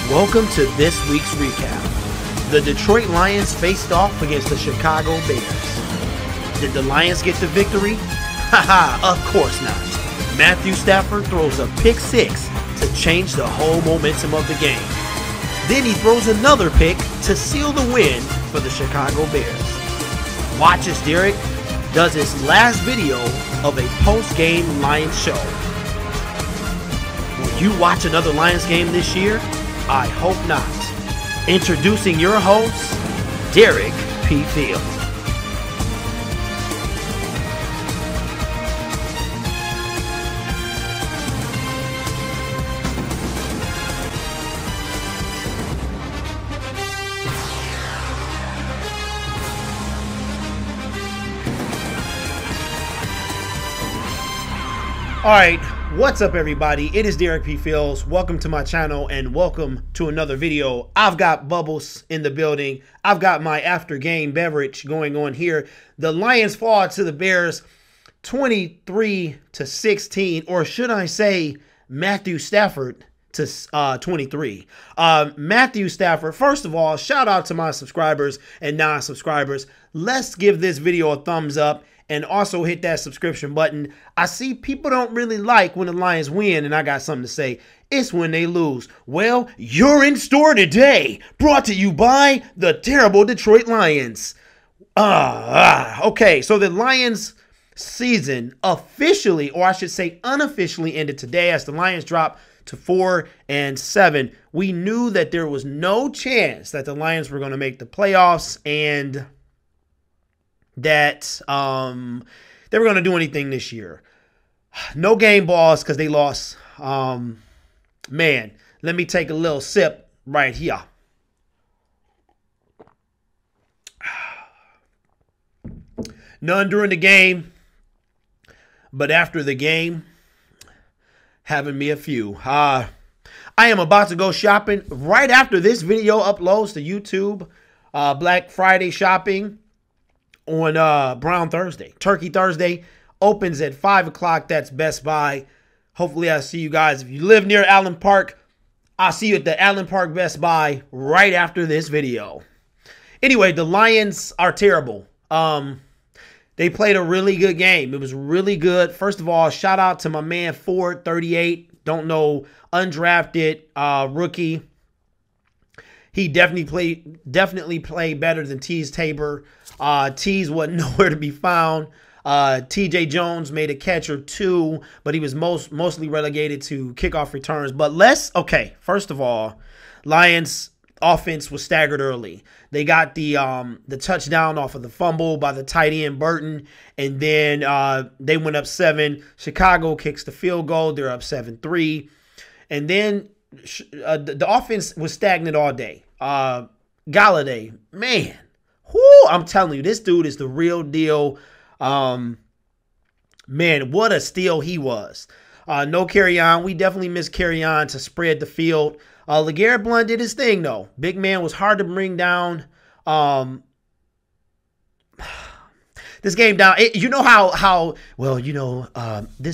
Welcome to this week's recap. The Detroit Lions faced off against the Chicago Bears. Did the Lions get the victory? Haha, of course not. Matthew Stafford throws a pick six to change the whole momentum of the game. Then he throws another pick to seal the win for the Chicago Bears. Watch as Derek does his last video of a post-game Lions show. Will you watch another Lions game this year? I hope not. Introducing your host, Derek P. Field. All right. What's up, everybody? It is Derek P. Fields. Welcome to my channel and welcome to another video. I've got Bubbles in the building. I've got my after game beverage going on here. The Lions fall to the Bears 23-16, or should I say Matthew Stafford to 23. Matthew Stafford, first of all, shout out to my subscribers and non-subscribers. Let's give this video a thumbs up. And also hit that subscription button. I see people don't really like when the Lions win, and I got something to say. It's when they lose. Well, you're in store today. Brought to you by the terrible Detroit Lions. Okay, so the Lions season officially, or I should say unofficially, ended today as the Lions dropped to 4-7. We knew that there was no chance that the Lions were going to make the playoffs, and that they were going to do anything this year. No game balls because they lost. Man, let me take a little sip right here. None during the game, but after the game, having me a few. I am about to go shopping right after this video uploads to YouTube. Black Friday shopping on Brown Thursday. Turkey Thursday opens at 5 o'clock. That's Best Buy. Hopefully I'll see you guys. If you live near Allen Park, I'll see you at the Allen Park Best Buy right after this video. Anyway, the Lions are terrible. They played a really good game. It was really good. First of all, shout out to my man Ford 38. Don't know, undrafted rookie. He definitely played better than Teez Tabor. Teez wasn't nowhere to be found. TJ Jones made a catch or two, but he was mostly relegated to kickoff returns. But okay, first of all, Lions offense was staggered early. They got the touchdown off of the fumble by the tight end Burton, and then they went up 7. Chicago kicks the field goal. They're up 7-3. And then the offense was stagnant all day. Galladay, man, I'm telling you, this dude is the real deal. Man, what a steal he was. No Carry-On. We definitely missed Carry-On to spread the field. LeGarrette Blount did his thing, though. Big man was hard to bring down. This game down, this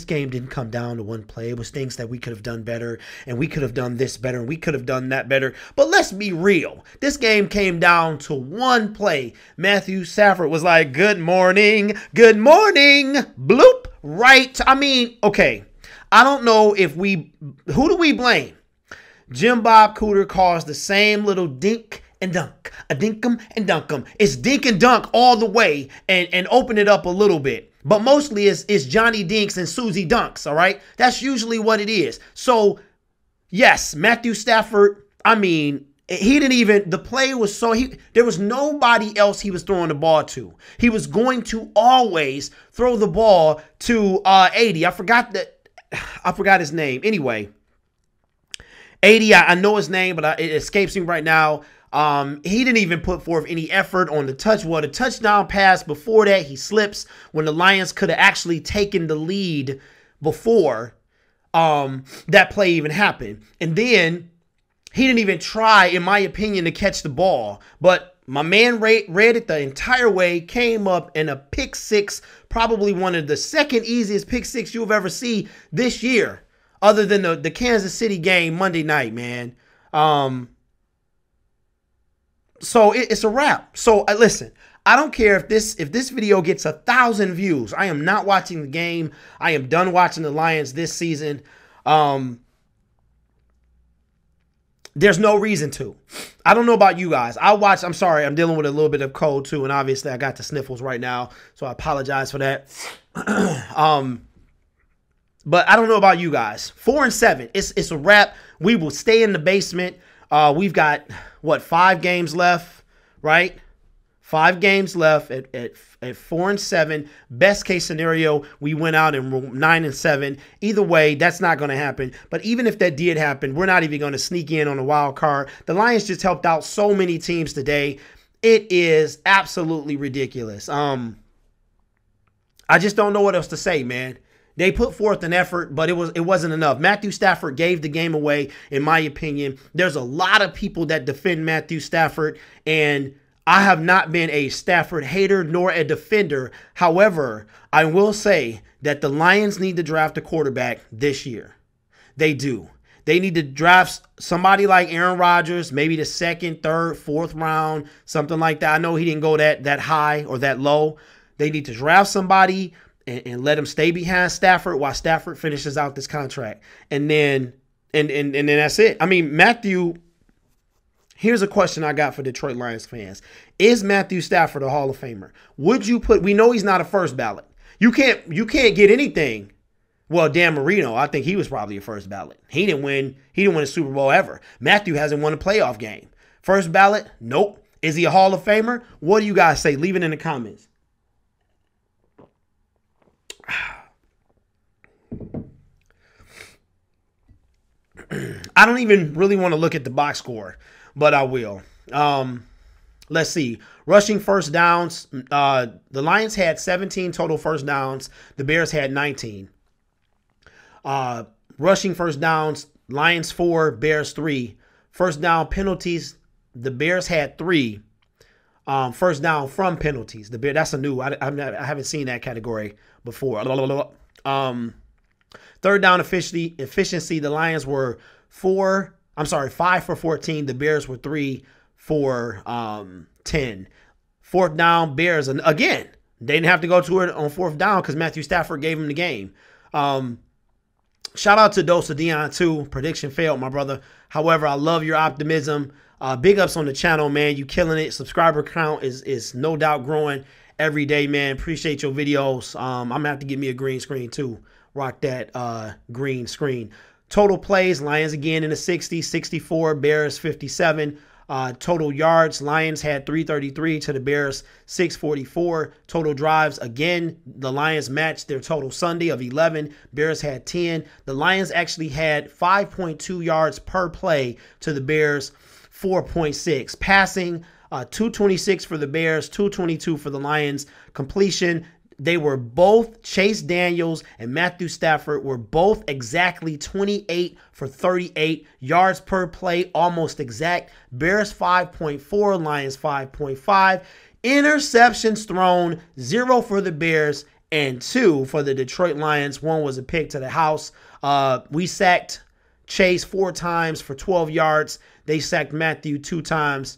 game didn't come down to one play. It was things that we could have done better, and we could have done this better, and we could have done that better. But let's be real. This game came down to one play. Matthew Stafford was like, good morning, bloop, right. I mean, okay, I don't know who do we blame? Jim Bob Cooter caused the same little dink and dunk, a dinkum and dunkum. It's dink and dunk all the way, and open it up a little bit. But mostly it's Johnny Dinks and Susie Dunks, all right? That's usually what it is. So, yes, Matthew Stafford, I mean, he didn't even, the play was there was nobody else he was throwing the ball to. He was going to always throw the ball to 80. I forgot his name. Anyway. 80, I know his name, but it escapes me right now. He didn't even put forth any effort on the the touchdown pass before that, he slips when the Lions could have actually taken the lead before that play even happened. And then he didn't even try, in my opinion, to catch the ball. But my man read it the entire way, came up in a pick six, probably one of the second easiest pick six you'll ever see this year, other than the Kansas City game Monday night, man. So it's a wrap. So listen, I don't care if this video gets 1,000 views. I am not watching the game. I am done watching the Lions this season. There's no reason to. I don't know about you guys. I'm sorry, I'm dealing with a little bit of cold too, and obviously I got the sniffles right now, so I apologize for that. But I don't know about you guys. 4-7. It's a wrap. We will stay in the basement. We've got, what, 5 games left, right? 5 games left at 4-7. Best case scenario, we went out and 9-7. Either way, that's not going to happen. But even if that did happen, we're not even going to sneak in on a wild card. The Lions just helped out so many teams today. It is absolutely ridiculous. I just don't know what else to say, man. They put forth an effort, but it wasn't enough. Matthew Stafford gave the game away, in my opinion. There's a lot of people that defend Matthew Stafford, and I have not been a Stafford hater nor a defender. However, I will say that the Lions need to draft a quarterback this year. They do. They need to draft somebody like Aaron Rodgers, maybe the second, third, fourth round, something like that. I know he didn't go that high or that low. They need to draft somebody and let him stay behind Stafford while Stafford finishes out this contract. And then that's it. I mean, Matthew, here's a question I got for Detroit Lions fans. Is Matthew Stafford a Hall of Famer? Would you we know he's not a first ballot. You can't get anything. Well, Dan Marino, I think he was probably a first ballot. He didn't win a Super Bowl ever. Matthew hasn't won a playoff game. First ballot? Nope. Is he a Hall of Famer? What do you guys say? Leave it in the comments. I don't even really want to look at the box score, but I will. Let's see. Rushing first downs. The Lions had 17 total first downs. The Bears had 19. Rushing first downs. Lions 4, Bears 3. First down penalties. The Bears had 3. First down from penalties. That's a new. I haven't seen that category before. Third down efficiency. The Lions were 5 for 14. The Bears were 3 for 10. Fourth down, Bears, and again, they didn't have to go to it on fourth down because Matthew Stafford gave them the game. Shout out to Dosa Dion too. Prediction failed, my brother. However, I love your optimism. Big ups on the channel, man. You killing it. Subscriber count is no doubt growing every day, man. Appreciate your videos. I'm gonna have to get me a green screen too. Rock that green screen. Total plays, Lions again in the 60s, 64, Bears 57. Total yards, Lions had 333 to the Bears 644. Total drives, again, the Lions matched their total Sunday of 11. Bears had 10. The Lions actually had 5.2 yards per play to the Bears 4.6. Passing, 226 for the Bears, 222 for the Lions. Completion, they were both, Chase Daniels and Matthew Stafford were both exactly 28 for 38. Yards per play, almost exact. Bears 5.4, Lions 5.5. Interceptions thrown, 0 for the Bears and 2 for the Detroit Lions. 1 was a pick to the house. We sacked Chase 4 times for 12 yards. They sacked Matthew 2 times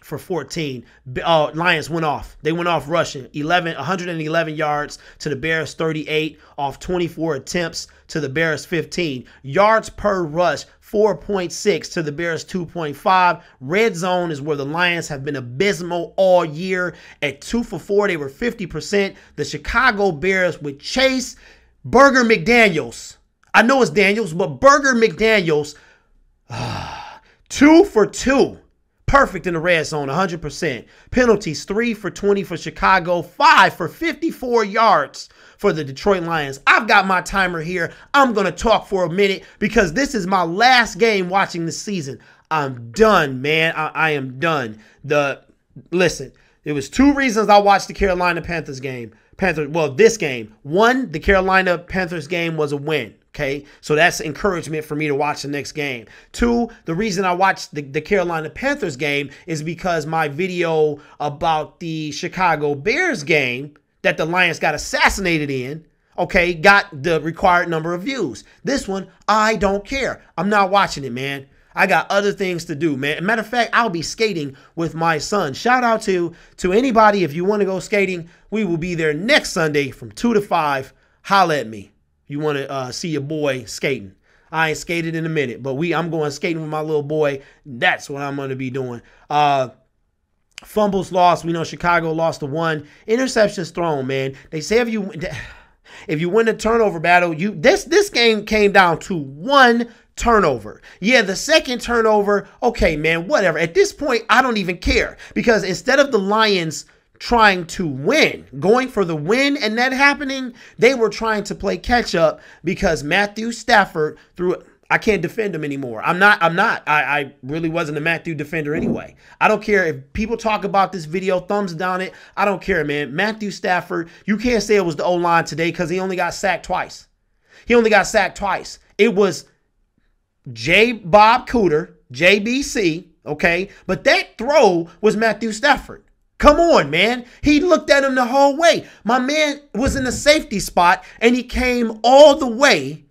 for 14. Lions went off. They went off rushing. 111 yards to the Bears 38 off 24 attempts to the Bears 15. Yards per rush 4.6 to the Bears 2.5. Red zone is where the Lions have been abysmal all year. At 2 for 4, they were 50%. The Chicago Bears with Chase Burger McDaniels. I know it's Daniels, but Burger McDaniels, 2 for 2. Perfect in the red zone, 100%. Penalties, 3 for 20 for Chicago, 5 for 54 yards for the Detroit Lions. I've got my timer here. I'm going to talk for a minute because this is my last game watching this season. I'm done, man. I am done. Listen, there was 2 reasons I watched the Carolina Panthers game. This game. 1, the Carolina Panthers game was a win. Okay, so that's encouragement for me to watch the next game. 2, the reason I watched the Carolina Panthers game is because my video about the Chicago Bears game that the Lions got assassinated in, okay, got the required number of views. This one, I don't care. I'm not watching it, man. I got other things to do, man. Matter of fact, I'll be skating with my son. Shout out to anybody. If you want to go skating, we will be there next Sunday from 2 to 5. Holla at me. You want to see your boy skating. I ain't skated in a minute, but I'm going skating with my little boy. That's what I'm going to be doing. Fumbles lost. We know Chicago lost to 1. Interceptions thrown, man. They say if you win the turnover battle, this game came down to 1 turnover. Yeah, the second turnover, okay, man, whatever. At this point, I don't even care because instead of the Lions trying to win, going for the win and that happening, they were trying to play catch up because Matthew Stafford threw it. I can't defend him anymore. I'm not. I really wasn't a Matthew defender anyway. I don't care if people talk about this video, thumbs down it. I don't care, man. Matthew Stafford, you can't say it was the O-line today because he only got sacked twice. It was Bob Cooter, JBC, okay? But that throw was Matthew Stafford. Come on, man. He looked at him the whole way. My man was in the safety spot, and he came all the way,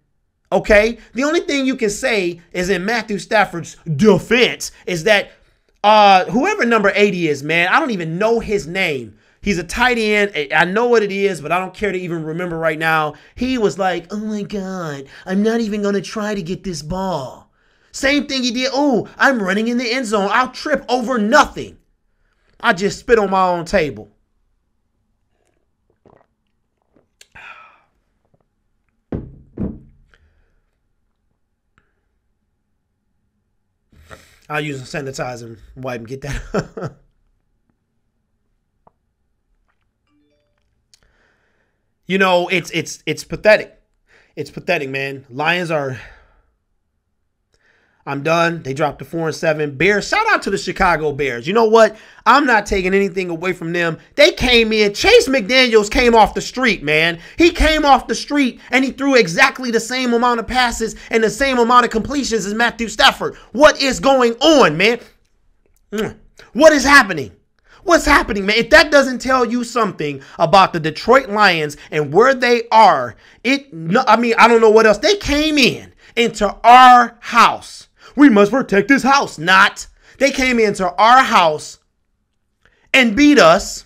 okay? The only thing you can say is in Matthew Stafford's defense is that whoever number 80 is, man, I don't even know his name. He's a tight end. I know what it is, but I don't care to even remember right now. He was like, oh, my God, I'm not even going to try to get this ball. Same thing he did. Oh, I'm running in the end zone. I'll trip over nothing. I just spit on my own table. I'll use a sanitizer and wipe and get that. You know, it's pathetic. It's pathetic, man. Lions are... I'm done. They dropped to 4-7. Bears, shout out to the Chicago Bears. You know what? I'm not taking anything away from them. They came in. Chase McDaniels came off the street, man. He came off the street and he threw exactly the same amount of passes and the same amount of completions as Matthew Stafford. What is going on, man? What is happening? What's happening, man? If that doesn't tell you something about the Detroit Lions and where they are, I don't know what else. They came into our house. We must protect this house. Not. They came into our house and beat us.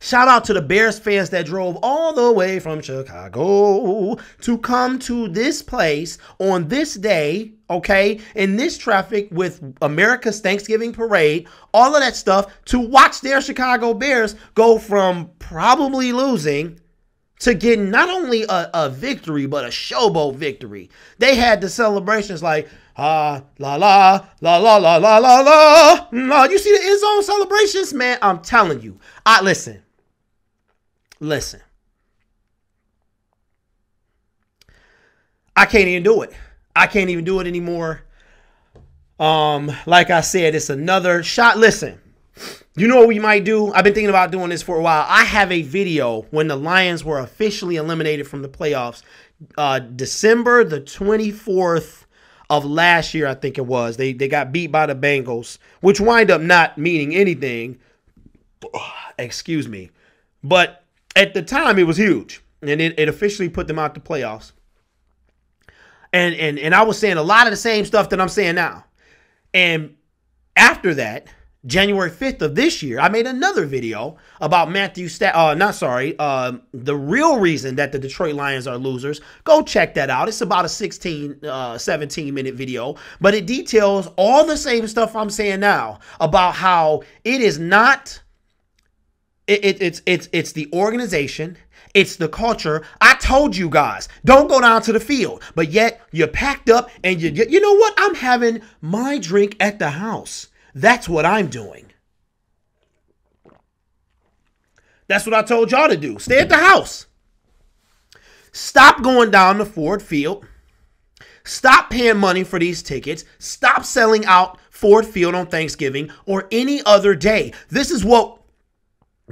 Shout out to the Bears fans that drove all the way from Chicago to come to this place on this day, okay, in this traffic with America's Thanksgiving parade, all of that stuff, to watch their Chicago Bears go from probably losing to getting not only a victory, but a showboat victory. They had the celebrations like, la, la, la, la, la, la, la, la, la. You see the end zone celebrations? Man, I'm telling you. Listen. I can't even do it. I can't even do it anymore. Like I said, it's another shot. Listen. You know what we might do? I've been thinking about doing this for a while. I have a video when the Lions were officially eliminated from the playoffs. December the 24th of last year, I think it was. They got beat by the Bengals, which wind up not meaning anything. Excuse me. But at the time, it was huge. And it officially put them out the playoffs. And I was saying a lot of the same stuff that I'm saying now. And after that, January 5th of this year, I made another video about the real reason that the Detroit Lions are losers. Go check that out. It's about a 17-minute video, but it details all the same stuff I'm saying now about how it is not, it's the organization. It's the culture. I told you guys, don't go down to the field, but yet you're packed up and you know what? I'm having my drink at the house. That's what I'm doing. That's what I told y'all to do. Stay at the house. Stop going down to Ford Field. Stop paying money for these tickets. Stop selling out Ford Field on Thanksgiving or any other day. This is what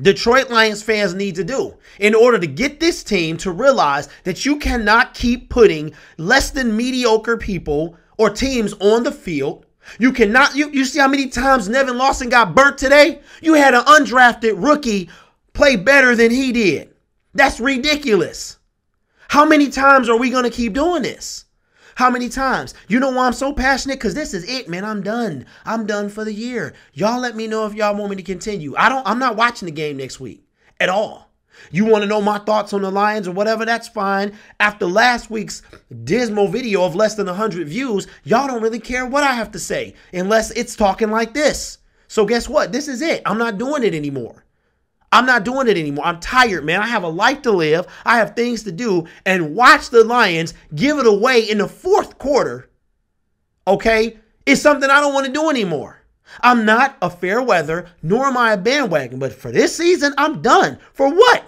Detroit Lions fans need to do in order to get this team to realize that you cannot keep putting less than mediocre people or teams on the field. You cannot, you see how many times Nevin Lawson got burnt today? You had an undrafted rookie play better than he did. That's ridiculous. How many times are we going to keep doing this? How many times? You know why I'm so passionate? Because this is it, man. I'm done. I'm done for the year. Y'all let me know if y'all want me to continue. I'm not watching the game next week at all. You want to know my thoughts on the Lions or whatever? That's fine. After last week's dismal video of less than 100 views, y'all don't really care what I have to say unless it's talking like this. So guess what? This is it. I'm not doing it anymore. I'm not doing it anymore. I'm tired, man. I have a life to live. I have things to do. And watch the Lions give it away in the fourth quarter, okay, is something I don't want to do anymore. I'm not a fair weather, nor am I a bandwagon. But for this season, I'm done. For what?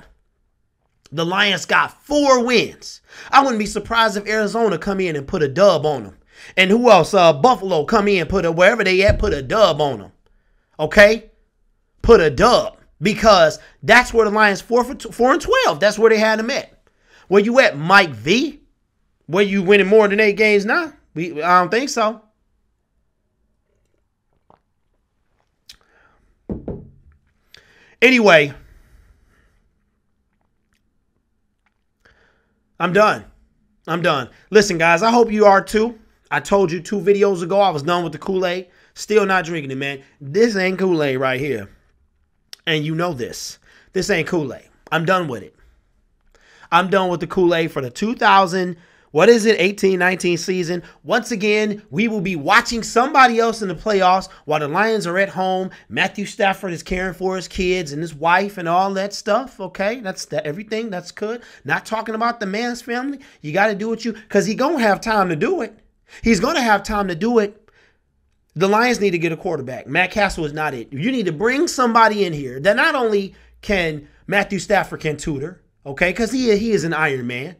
The Lions got 4 wins. I wouldn't be surprised if Arizona come in and put a dub on them. And who else? Buffalo come in, wherever they at, put a dub on them. Okay? Put a dub. Because that's where the Lions 4-12. That's where they had them at. Where you at, Mike V? Where you winning more than 8 games now? I don't think so. Anyway, I'm done. I'm done. Listen, guys, I hope you are too. I told you 2 videos ago I was done with the Kool-Aid. Still not drinking it, man. This ain't Kool-Aid right here. And you know this. This ain't Kool-Aid. I'm done with it. I'm done with the Kool-Aid for the 18-19 season. Once again, we will be watching somebody else in the playoffs while the Lions are at home. Matthew Stafford is caring for his kids and his wife and all that stuff. Okay, that's everything. That's good. Not talking about the man's family. You got to do what you, because he's going to have time to do it. He's going to have time to do it. The Lions need to get a quarterback. Matt Castle is not it. You need to bring somebody in here that not only can Matthew Stafford can tutor, okay, because he is an Iron Man.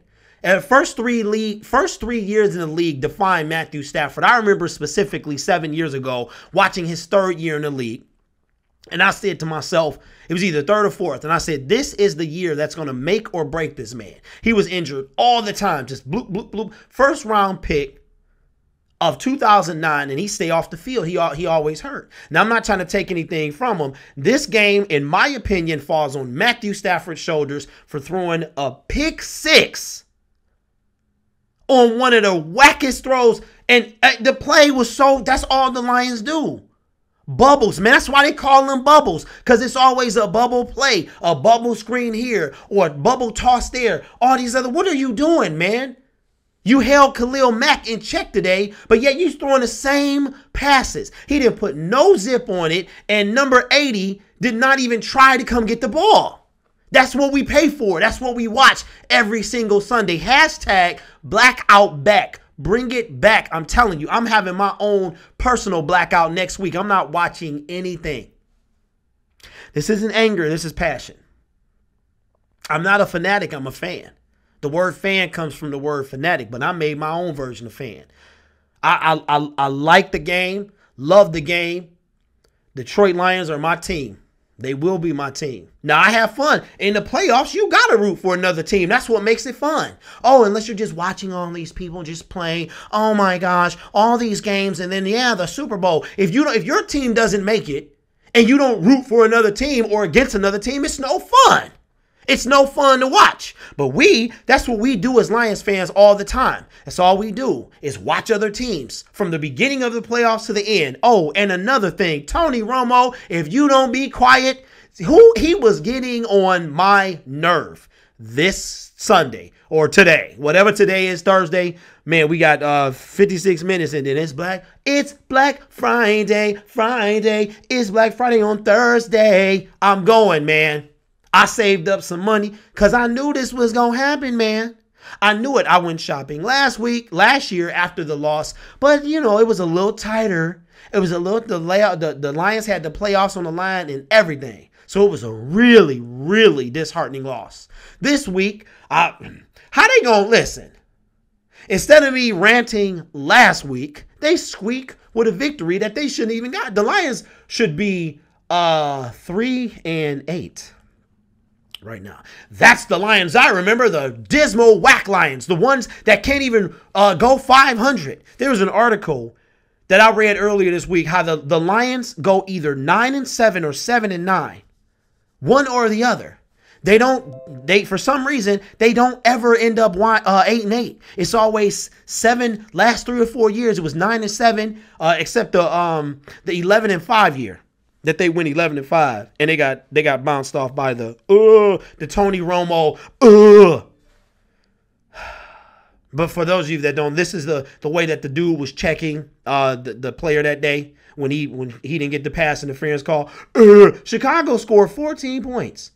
First three years in the league defined Matthew Stafford. I remember specifically 7 years ago watching his 3rd year in the league. And I said to myself, it was either 3rd or 4th. And I said, this is the year that's going to make or break this man. He was injured all the time. Just bloop, bloop, bloop. First round pick of 2009, and he stay off the field. He always hurt. Now, I'm not trying to take anything from him. This game, in my opinion, falls on Matthew Stafford's shoulders for throwing a pick 6 on one of the wackest throws. And the play was that's all the Lions do. Bubbles, man. That's why they call them bubbles, because it's always a bubble play, a bubble screen here, or a bubble toss there. All these other, what are you doing, man? You held Khalil Mack in check today, but yet you throwing the same passes. He didn't put no zip on it, and number 80 did not even try to come get the ball. That's what we pay for. That's what we watch every single Sunday. Hashtag blackout back. Bring it back. I'm telling you, I'm having my own personal blackout next week. I'm not watching anything. This isn't anger. This is passion. I'm not a fanatic. I'm a fan. The word fan comes from the word fanatic, but I made my own version of fan. I like the game, love the game. Detroit Lions are my team. They will be my team. Now, I have fun. In the playoffs, you got to root for another team. That's what makes it fun. Oh, unless you're just watching all these people just playing. Oh, my gosh, all these games. And then, yeah, the Super Bowl. If your team doesn't make it and you don't root for another team or against another team, it's no fun. It's no fun to watch. But that's what we do as Lions fans all the time. That's all we do is watch other teams from the beginning of the playoffs to the end. Oh, and another thing, Tony Romo, if you don't be quiet, he was getting on my nerve this Sunday or today, whatever today is, Thursday. Man, we got 56 minutes and then it's Black Friday. It's Black Friday on Thursday. I'm going, man. I saved up some money because I knew this was going to happen, man. I knew it. I went shopping last year after the loss, but, it was a little tighter It was a little the Lions had the playoffs on the line and everything. So it was a really, really disheartening loss. This week, how they gonna listen? Instead of me ranting last week, they squeak with a victory that they shouldn't even got. The Lions should be 3-8 right now. That's the Lions I remember, the dismal whack Lions, the ones that can't even go 500. There was an article that I read earlier this week how the Lions go either 9-7 or 7-9, one or the other. They for some reason they don't ever end up 8-8. It's always 7. Last 3 or 4 years it was 9-7, except the 11-5 year that they went 11-5, and they got bounced off by the Tony Romo. But for those of you that don't, this is the way that the dude was checking the player that day when he didn't get the pass interference call. Chicago scored 14 points.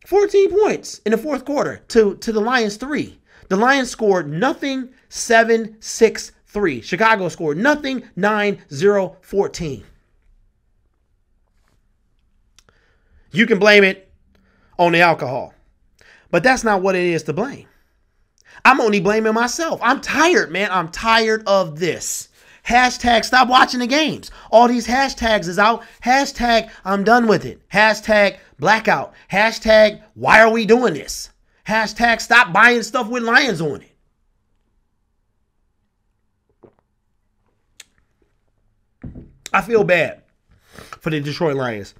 14 points in the fourth quarter to the Lions 3. The Lions scored nothing, 7-6-3. Chicago scored nothing, 9-0-14. You can blame it on the alcohol, but that's not what it is to blame. I'm only blaming myself. I'm tired, man. I'm tired of this. Hashtag stop watching the games. All these hashtags is out. Hashtag I'm done with it. Hashtag blackout. Hashtag why are we doing this? Hashtag stop buying stuff with Lions on it. I feel bad for the Detroit Lions.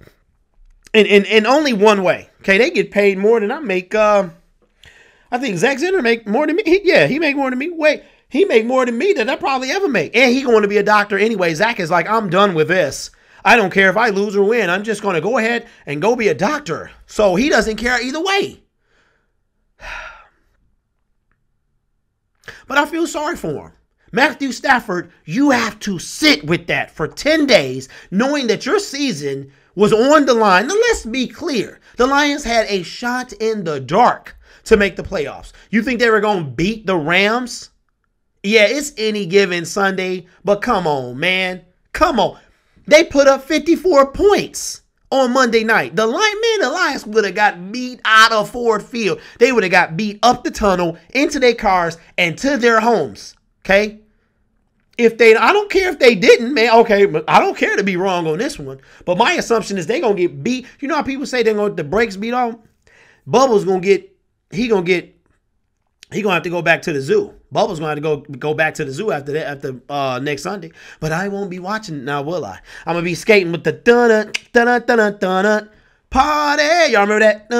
In only one way. Okay, they get paid more than I make. I think Zach Zenner make more than me. He make more than me. Wait. He make more than me than I probably ever make. And he going to be a doctor anyway. Zach is like, I'm done with this. I don't care if I lose or win. I'm just going to go ahead and go be a doctor. So he doesn't care either way. But I feel sorry for him. Matthew Stafford, you have to sit with that for 10 days, knowing that your season was on the line. Now, let's be clear. The Lions had a shot in the dark to make the playoffs. You think they were going to beat the Rams? Yeah, it's any given Sunday, but come on, man. Come on. They put up 54 points on Monday night. The Lions would have got beat out of Ford Field. They would have got beat up the tunnel, into their cars, and to their homes. Okay? I don't care if they didn't, man. Okay, but I don't care to be wrong on this one. But my assumption is they're going to get beat. You know how people say they're going to get the brakes beat off? Bubba's going to get, he going to have to go back to the zoo. Bubba's going to have to go back to the zoo after next Sunday. But I won't be watching now, will I? I'm going to be skating with the dun-dun, party. Y'all remember that?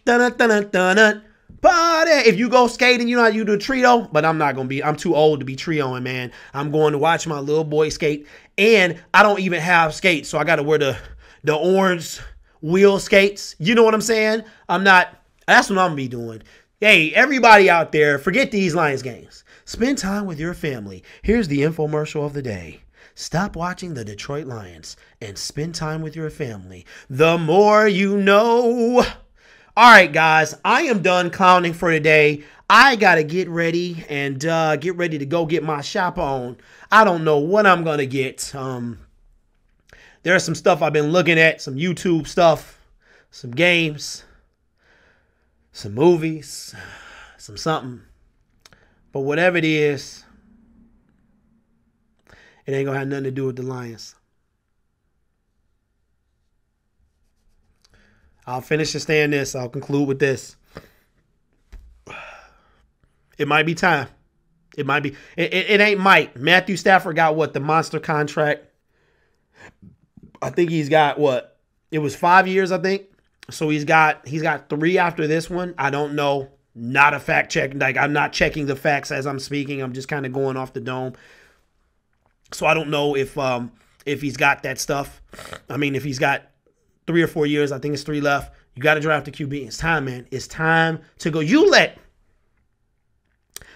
Dun-dun, party. If you go skating, you know how you do trio? But I'm not going to be. I'm too old to be trioing, man. I'm going to watch my little boy skate. And I don't even have skates, so I got to wear the orange wheel skates. You know what I'm saying? That's what I'm going to be doing. Hey, everybody out there, forget these Lions games. Spend time with your family. Here's the infomercial of the day. Stop watching the Detroit Lions and spend time with your family. The more you know. All right, guys, I am done clowning for today. I got to get ready and get ready to go get my shop on. I don't know what I'm going to get. There's some stuff I've been looking at, some YouTube stuff, some games, some movies, some something. But whatever it is, it ain't going to have nothing to do with the Lions. I'll finish and stay in this. I'll conclude with this. It might be time. It might be. It ain't might. Matthew Stafford got what? The monster contract. I think he's got what? It was 5 years, I think. So he's got 3 after this one. I don't know. Not a fact check. Like, I'm not checking the facts as I'm speaking. I'm just kind of going off the dome. So I don't know if he's got that stuff. I mean, if he's got 3 or 4 years, I think it's 3 left. You got to draft a QB. It's time, man. It's time to go. You let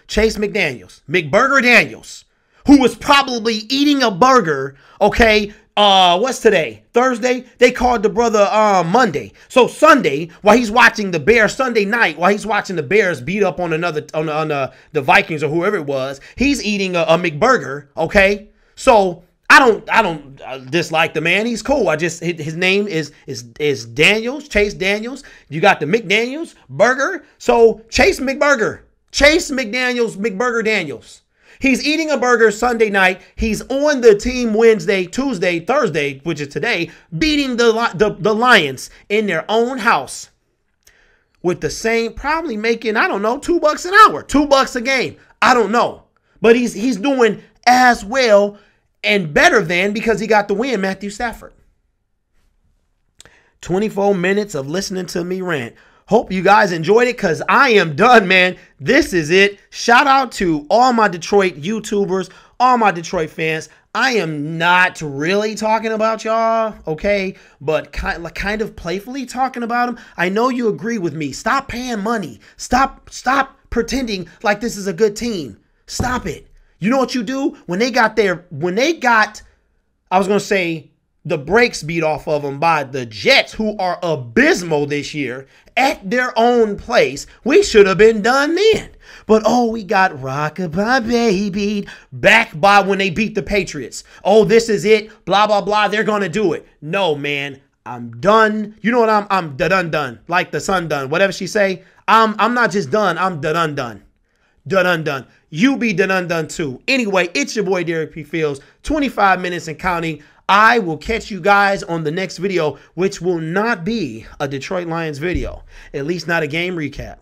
Chase McBurger Daniels, who was probably eating a burger, okay, what's today? Thursday? They called the brother Monday. So Sunday, while he's watching the Bears, Sunday night, while he's watching the Bears beat up on the Vikings or whoever it was, he's eating a McBurger, okay? So I don't dislike the man. He's cool. His name is Daniels, Chase Daniels. You got the McDaniels burger. So Chase McBurger. Chase McDaniels, McBurger Daniels. He's eating a burger Sunday night. He's on the team Wednesday, Tuesday, Thursday, which is today, beating the Lions in their own house with the same, probably making, I don't know, $2 an hour, $2 a game. I don't know. But he's doing as well and better than, because he got the win, Matthew Stafford. 24 minutes of listening to me rant. Hope you guys enjoyed it, because I am done, man. This is it. Shout out to all my Detroit YouTubers, all my Detroit fans. I am not really talking about y'all, okay, but kind of playfully talking about them. I know you agree with me. Stop paying money. Stop pretending like this is a good team. Stop it. You know what you do? When they got, I was going to say, the brakes beat off of them by the Jets, who are abysmal this year at their own place, we should have been done then. But, oh, we got Rockabye Baby back by when they beat the Patriots. Oh, this is it. Blah, blah, blah. They're going to do it. No, man. I'm done. You know what? I'm done. Like the sun done. Whatever she say. I'm not just done. I'm done. Done. You be done too. Anyway, it's your boy Derek P. Fields. 25 minutes and counting. I will catch you guys on the next video, which will not be a Detroit Lions video. At least not a game recap.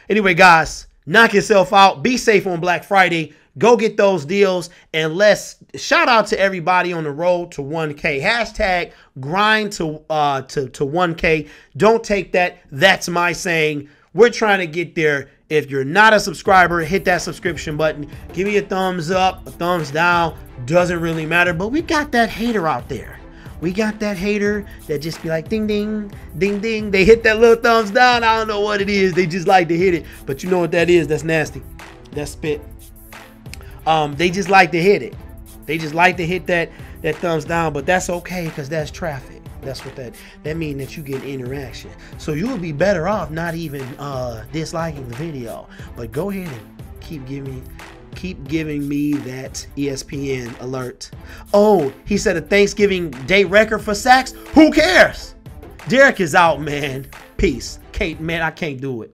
Anyway, guys, knock yourself out. Be safe on Black Friday. Go get those deals. And let's shout out to everybody on the road to 1K. Hashtag grind to 1K. Don't take that. That's my saying. We're trying to get there. If you're not a subscriber, hit that subscription button. Give me a thumbs up, a thumbs down. Doesn't really matter. But we got that hater out there. We got that hater that just be like, ding, ding, ding, ding. They hit that little thumbs down. I don't know what it is. They just like to hit it. But you know what that is? That's nasty. That's spit. They just like to hit it. They just like to hit that thumbs down. But that's okay, because that's traffic. That's what that means, that you get interaction. So you would be better off not even disliking the video. But go ahead and keep giving me that ESPN alert. Oh, he set a Thanksgiving Day record for sacks. Who cares? Derek is out, man. Peace. I can't do it.